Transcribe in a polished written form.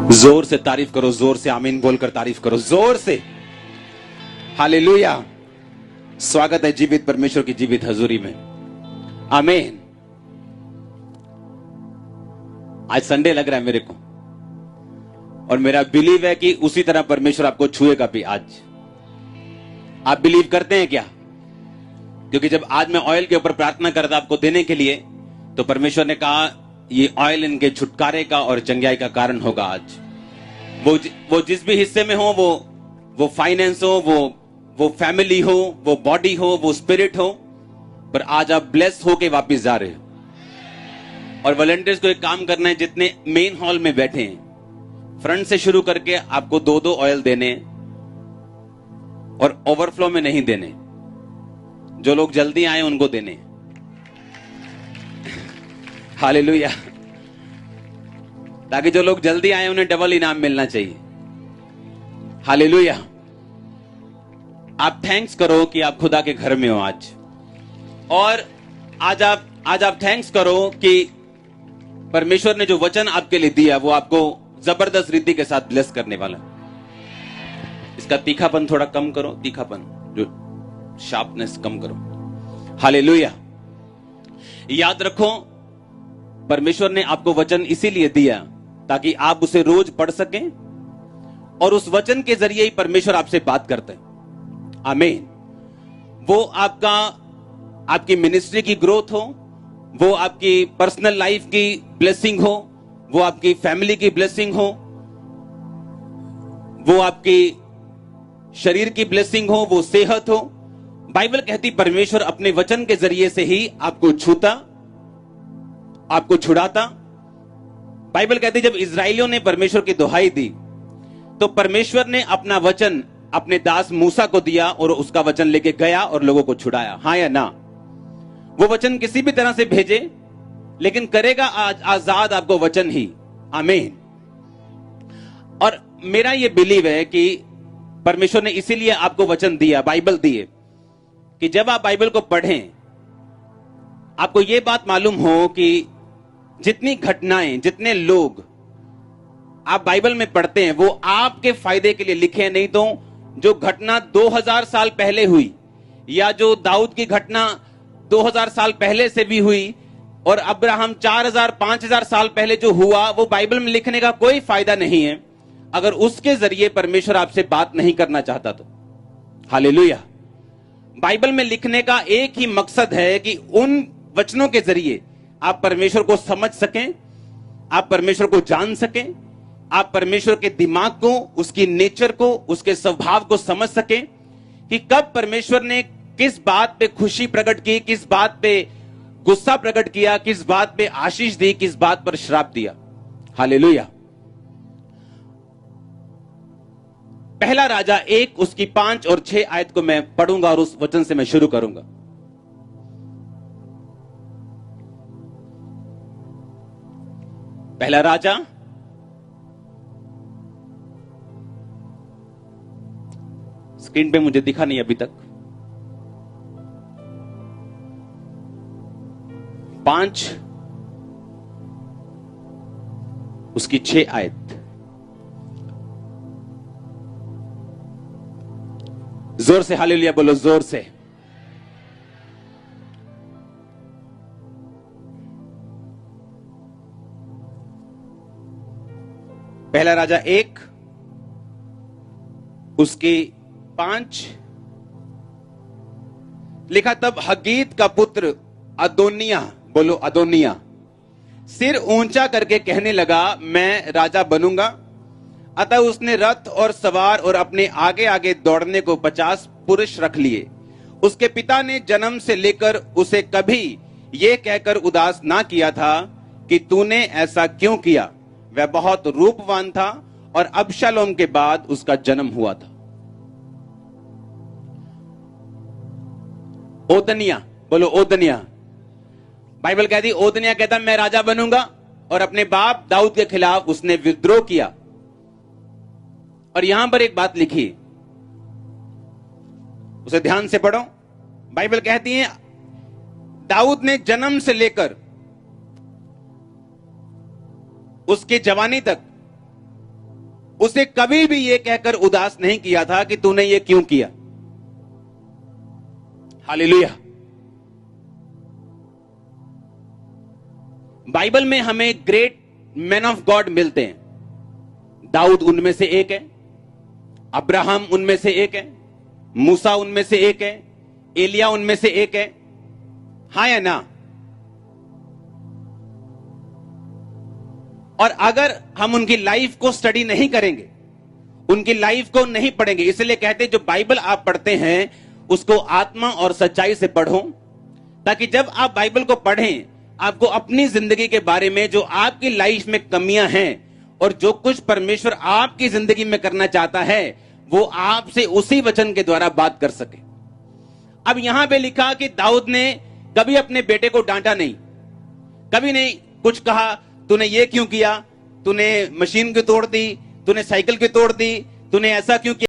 जोर से तारीफ करो, जोर से आमीन बोलकर तारीफ करो, जोर से। हालेलुया। स्वागत है जीवित परमेश्वर की जीवित हजूरी में। आमीन। आज संडे लग रहा है मेरे को, और मेरा बिलीव है कि उसी तरह परमेश्वर आपको छुएगा भी आज। आप बिलीव करते हैं क्या? क्योंकि जब आज मैं ऑयल के ऊपर प्रार्थना कर रहा था आपको देने के लिए, तो परमेश्वर ने कहा ये ऑयल इनके छुटकारे का और चंगाई का कारण होगा। आज वो जिस भी हिस्से में हो, वो फाइनेंस हो, वो फैमिली हो, वो बॉडी हो, वो स्पिरिट हो, पर आज आप ब्लेस होके वापस जा रहे हो। और वॉलंटियर्स को एक काम करना है, जितने मेन हॉल में बैठे हैं, फ्रंट से शुरू करके आपको 2-2 ऑयल देने, और ओवरफ्लो में नहीं देने। जो लोग जल्दी आए उनको देने। हालेलुया। ताकि जो लोग जल्दी आए उन्हें डबल इनाम मिलना चाहिए। हालेलुया। आप थैंक्स करो कि आप खुदा के घर में हो आज। और आज आप थैंक्स करो कि परमेश्वर ने जो वचन आपके लिए दिया वो आपको जबरदस्त रीति के साथ ब्लेस करने वाला। इसका तीखापन थोड़ा कम करो, तीखापन जो शार्पनेस कम करो। हालेलुया। याद रखो, परमेश्वर ने आपको वचन इसीलिए दिया ताकि आप उसे रोज पढ़ सकें, और उस वचन के जरिए ही परमेश्वर आपसे बात करते हैं। आमीन। वो आपकी मिनिस्ट्री की ग्रोथ हो, वो आपकी पर्सनल लाइफ की ब्लेसिंग हो, वो आपकी फैमिली की ब्लेसिंग हो, वो आपकी शरीर की ब्लेसिंग हो, वो सेहत हो। बाइबल कहती परमेश्वर अपने वचन के जरिए से ही आपको छूता, आपको छुड़ाता। बाइबल कहती जब इजराइलियों ने परमेश्वर की दुहाई दी, तो परमेश्वर ने अपना वचन अपने दास मूसा को दिया, और उसका वचन लेके गया और लोगों को छुड़ाया। हाँ या ना? वो वचन किसी भी तरह से भेजे, लेकिन करेगा आज आजाद आपको वचन ही। आमीन। और मेरा ये बिलीव है कि परमेश्वर ने इसीलिए आपको वचन दिया, बाइबल दिए, कि जब आप बाइबल को पढ़ें, आपको यह बात मालूम हो कि जितनी घटनाएं, जितने लोग आप बाइबल में पढ़ते हैं, वो आपके फायदे के लिए लिखे हैं। नहीं तो जो घटना 2000 साल पहले हुई, या जो दाऊद की घटना 2000 साल पहले से भी हुई, और अब्राहम 4000-5000 साल पहले जो हुआ, वो बाइबल में लिखने का कोई फायदा नहीं है अगर उसके जरिए परमेश्वर आपसे बात नहीं करना चाहता तो। हालेलुया। बाइबल में लिखने का एक ही मकसद है कि उन वचनों के जरिए आप परमेश्वर को समझ सकें, आप परमेश्वर को जान सकें, आप परमेश्वर के दिमाग को, उसकी नेचर को, उसके स्वभाव को समझ सकें कि कब परमेश्वर ने किस बात पे खुशी प्रकट की, किस बात पे गुस्सा प्रकट किया, किस बात पे आशीष दी, किस बात पर श्राप दिया। हालेलुया। पहला राजा 1 उसकी 5 और 6 आयत को मैं पढ़ूंगा, और उस वचन से मैं शुरू करूंगा। पहला राजा स्क्रीन पे मुझे दिखा नहीं अभी तक। 5 उसकी 6 आयत। जोर से हालेलुया बोलो, जोर से। पहला राजा 1 उसके 5 लिखा, तब हगीत का पुत्र अदोनिया, बोलो अदोनिया, सिर ऊंचा करके कहने लगा, मैं राजा बनूंगा। अतः उसने रथ और सवार और अपने आगे आगे दौड़ने को 50 पुरुष रख लिए। उसके पिता ने जन्म से लेकर उसे कभी यह कहकर उदास ना किया था कि तूने ऐसा क्यों किया। वह बहुत रूपवान था, और अबशालोम के बाद उसका जन्म हुआ था। ओदनिया, बोलो ओदनिया। बाइबल कहती ओदनिया कहता मैं राजा बनूंगा, और अपने बाप दाऊद के खिलाफ उसने विद्रोह किया। और यहां पर एक बात लिखी, उसे ध्यान से पढ़ो। बाइबल कहती है दाऊद ने जन्म से लेकर उसकी जवानी तक उसे कभी भी यह कहकर उदास नहीं किया था कि तूने ये क्यों किया। हालेलुया। बाइबल में हमें ग्रेट मैन ऑफ गॉड मिलते हैं। दाऊद उनमें से एक है, अब्राहम उनमें से एक है, मूसा उनमें से एक है, एलिया उनमें से एक है। हाँ या ना? और अगर हम उनकी लाइफ को स्टडी नहीं करेंगे, उनकी लाइफ को नहीं पढ़ेंगे, इसलिए कहते हैं जो बाइबल आप पढ़ते हैं उसको आत्मा और सच्चाई से पढ़ो, ताकि जब आप बाइबल को पढ़ें आपको अपनी जिंदगी के बारे में, जो आपकी लाइफ में कमियां हैं और जो कुछ परमेश्वर आपकी जिंदगी में करना चाहता है, वो आपसे उसी वचन के द्वारा बात कर सके। अब यहां पे लिखा कि दाऊद ने कभी अपने बेटे को डांटा नहीं, कभी नहीं कुछ कहा तूने ये क्यों किया, तूने मशीन क्यों तोड़ दी, तूने साइकिल क्यों तोड़ दी, तूने ऐसा क्यों किया।